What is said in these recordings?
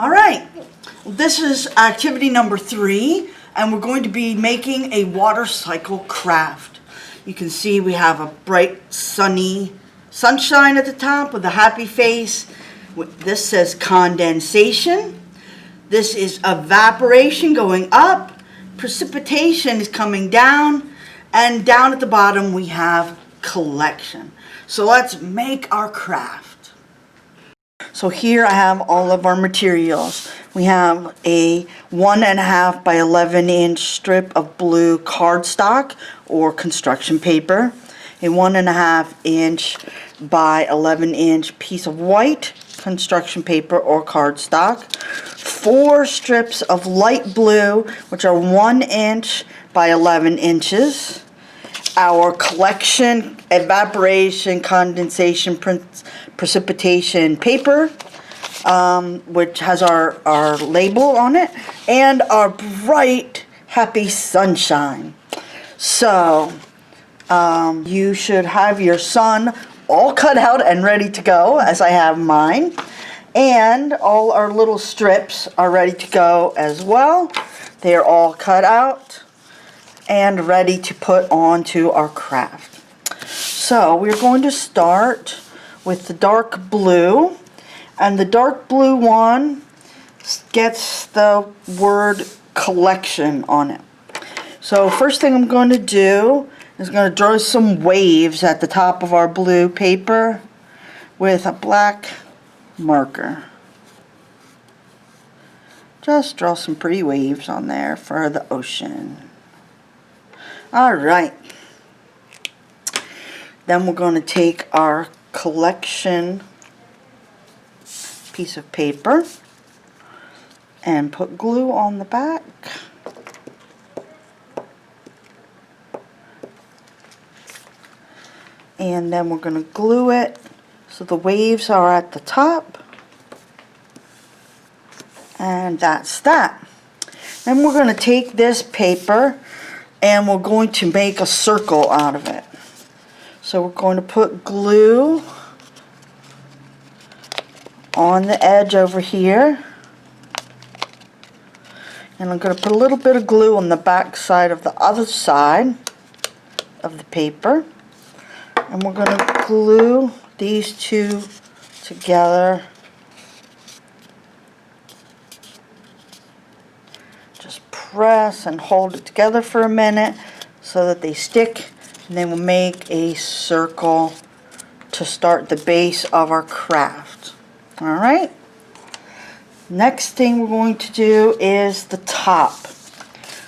Alright, this is activity number 3, and we're going to be making a water cycle craft. You can see we have a bright sunny sunshine at the top with a happy face. This says condensation. This is evaporation going up. Precipitation is coming down. And down at the bottom we have collection. So let's make our craft. So here I have all of our materials. We have a 1.5 by 11 inch strip of blue cardstock or construction paper, a 1.5 inch by 11 inch piece of white construction paper or cardstock, 4 strips of light blue, which are 1 inch by 11 inches, our collection, evaporation, condensation, precipitation paper, which has our label on it, and our bright, happy sunshine. So, you should have your sun all cut out and ready to go, as I have mine. And all our little strips are ready to go as well. They're all cut out and ready to put onto our craft. So we're going to start with the dark blue, and the dark blue one gets the word collection on it. So first thing I'm going to do is going to draw some waves at the top of our blue paper with a black marker. Just draw some pretty waves on there for the ocean. Alright, then we're going to take our collection piece of paper and put glue on the back. And then we're going to glue it so the waves are at the top. And that's that. Then we're going to take this paper and we're going to make a circle out of it. So we're going to put glue on the edge over here. And I'm going to put a little bit of glue on the back side of the other side of the paper. And we're going to glue these two together. Just press and hold it together for a minute so that they stick, and then we'll make a circle to start the base of our craft. Alright, next thing we're going to do is the top.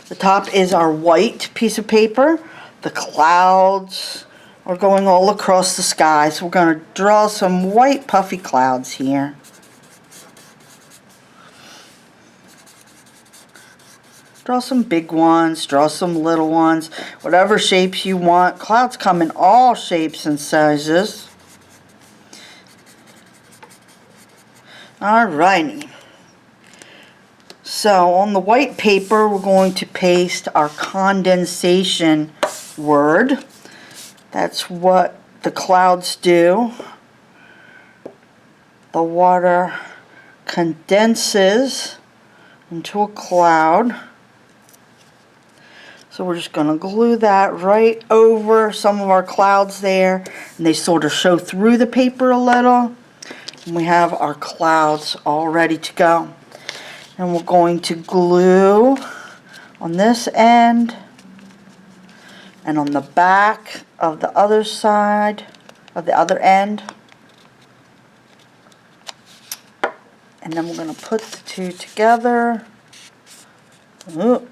The top is our white piece of paper. The clouds are going all across the sky, so we're going to draw some white puffy clouds here. Draw some big ones, draw some little ones, whatever shapes you want. Clouds come in all shapes and sizes. Alrighty. So on the white paper we're going to paste our condensation word. That's what the clouds do. The water condenses into a cloud. So we're just going to glue that right over some of our clouds there, and they sort of show through the paper a little. And we have our clouds all ready to go. And we're going to glue on this end and on the back of the other side of the other end. And then we're going to put the two together. Ooh.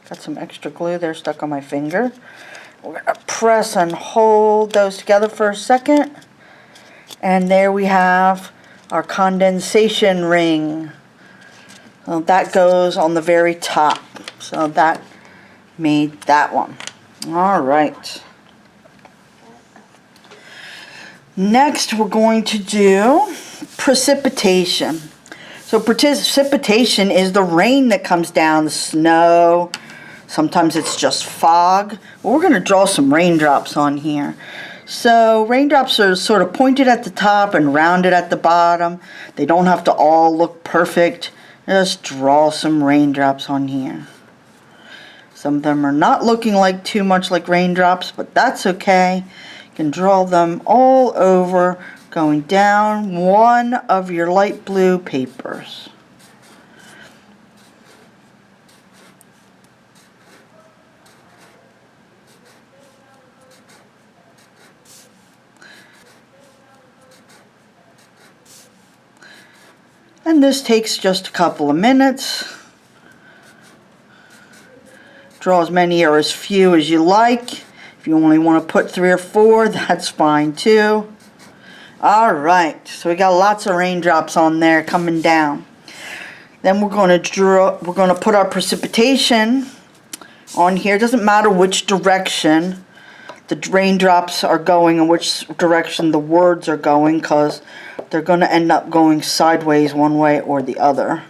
Got some extra glue there stuck on my finger. We're going to press and hold those together for a second. And there we have our condensation ring. Well, that goes on the very top. So that made that one. Alright. Next we're going to do precipitation. So precipitation is the rain that comes down, the snow. Sometimes it's just fog. Well, we're going to draw some raindrops on here. So raindrops are sort of pointed at the top and rounded at the bottom. They don't have to all look perfect. Just draw some raindrops on here. Some of them are not looking like too much like raindrops, but that's okay. You can draw them all over, going down one of your light blue papers. And this takes just a couple of minutes. Draw as many or as few as you like. If you only want to put 3 or 4, that's fine too. Alright, so we got lots of raindrops on there coming down. Then we're going to put our precipitation on here. It doesn't matter which direction the raindrops are going and which direction the words are going, because they're going to end up going sideways one way or the other.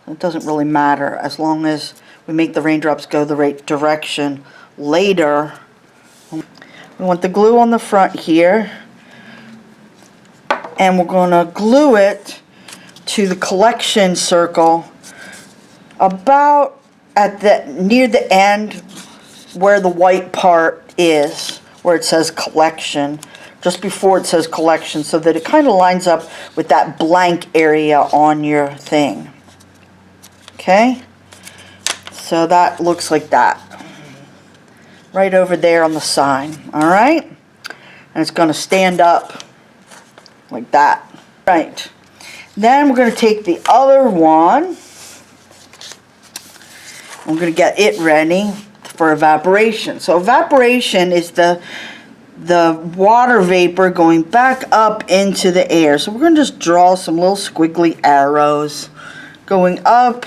It doesn't really matter as long as we make the raindrops go the right direction later. We want the glue on the front here, and we're going to glue it to the collection circle about at near the end where the white part is, where it says collection, just before it says collection, so that it kind of lines up with that blank area on your thing. Okay, so that looks like that right over there on the sign. All right, and it's going to stand up like that. Right, then we're going to take the other one. I'm going to get it ready for evaporation. So evaporation is the water vapor going back up into the air. So we're going to just draw some little squiggly arrows going up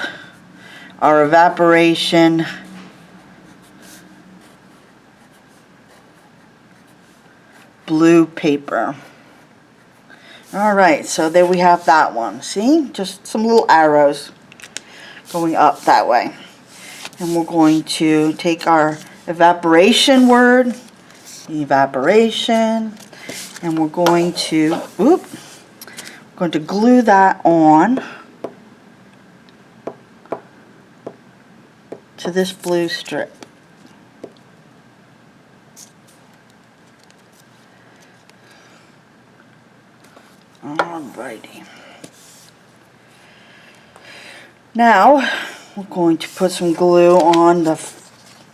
our evaporation blue paper. Alright, so there we have that one. See? Just some little arrows going up that way. And we're going to take our evaporation word, evaporation, and we're going to glue that on to this blue strip. Alrighty. Now we're going to put some glue on the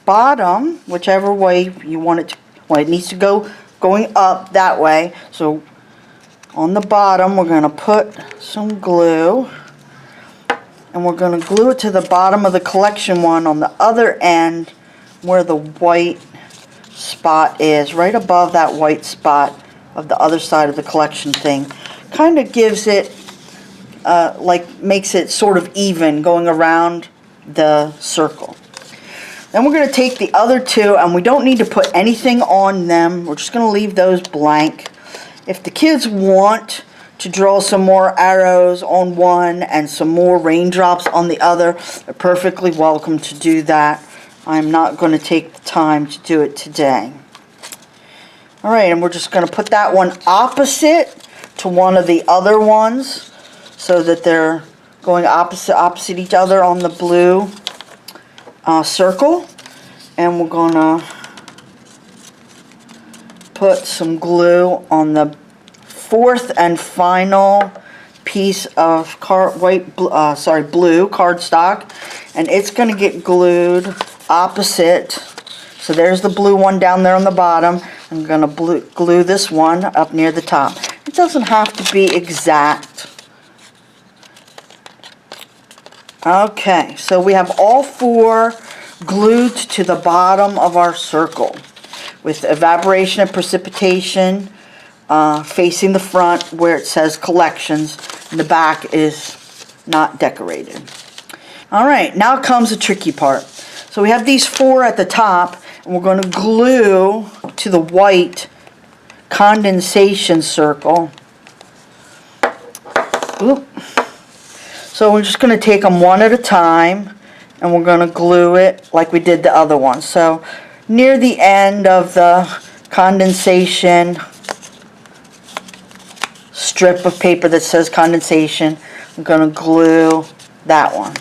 bottom, whichever way you want it to. Well, it needs to go going up that way. So on the bottom, we're going to put some glue, and we're going to glue it to the bottom of the collection one on the other end, where the white spot is, right above that white spot of the other side of the collection thing. Kind of gives it makes it sort of even going around the circle. Then we're going to take the other two, and we don't need to put anything on them. We're just going to leave those blank. If the kids want to draw some more arrows on one and some more raindrops on the other, they're perfectly welcome to do that. I'm not going to take the time to do it today. Alright, and we're just going to put that one opposite to one of the other ones, so that they're going opposite each other on the blue circle. And we're going to put some glue on the fourth and final piece of blue cardstock, and it's going to get glued opposite. So there's the blue one down there on the bottom. I'm going to glue this one up near the top. It doesn't have to be exact. Okay, so we have all four glued to the bottom of our circle with evaporation and precipitation facing the front where it says collections, and the back is not decorated. Alright, now comes the tricky part. So we have these four at the top, and we're going to glue to the white condensation circle. Oop. So we're just going to take them one at a time, and we're going to glue it like we did the other one. So near the end of the condensation strip of paper that says condensation. I'm going to glue that one.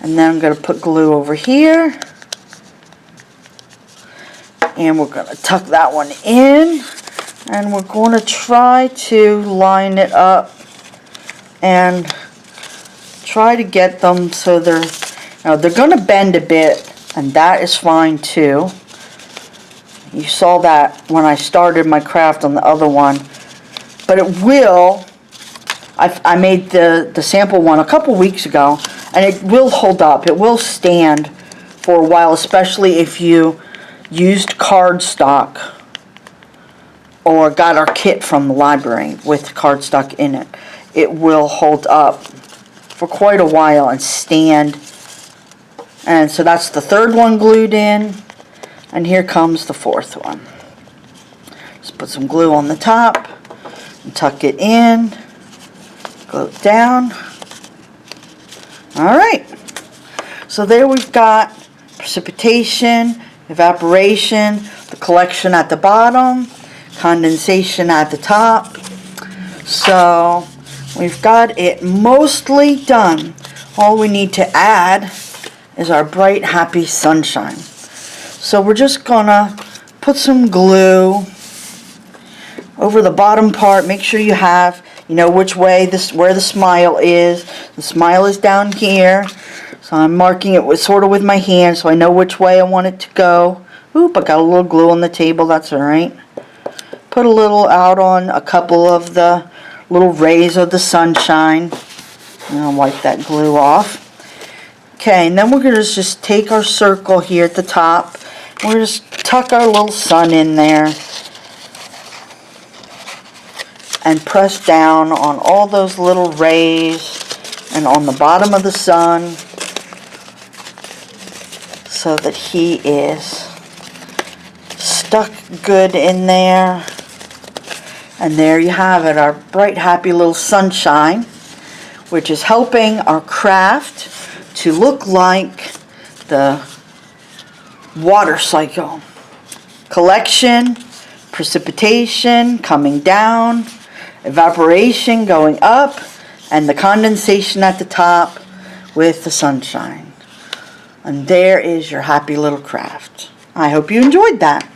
And then I'm going to put glue over here. And we're going to tuck that one in. And we're going to try to line it up and try to get them so they're going to bend a bit, and that is fine too. You saw that when I started my craft on the other one. But it will, I made the sample one a couple weeks ago, and it will hold up. It will stand for a while, especially if you used cardstock or got our kit from the library with cardstock in it. It will hold up for quite a while and stand. And so that's the third one glued in, and here comes the fourth one. Just put some glue on the top and tuck it in, glue it down. Alright, so there we've got precipitation, evaporation, the collection at the bottom, condensation at the top. So we've got it mostly done. All we need to add is our bright, happy sunshine. So we're just gonna put some glue over the bottom part. Make sure you know which way where the smile is. The smile is down here. So I'm marking it sort of with my hand so I know which way I want it to go. Oop, I got a little glue on the table, that's alright. Put a little out on a couple of the little rays of the sunshine. And I'll wipe that glue off. Okay, and then we're going to just take our circle here at the top. We're just tuck our little sun in there. And press down on all those little rays and on the bottom of the sun so that he is stuck good in there. And there you have it, our bright, happy little sunshine, which is helping our craft to look like the water cycle. Collection, precipitation coming down, evaporation going up, and the condensation at the top with the sunshine. And there is your happy little craft. I hope you enjoyed that.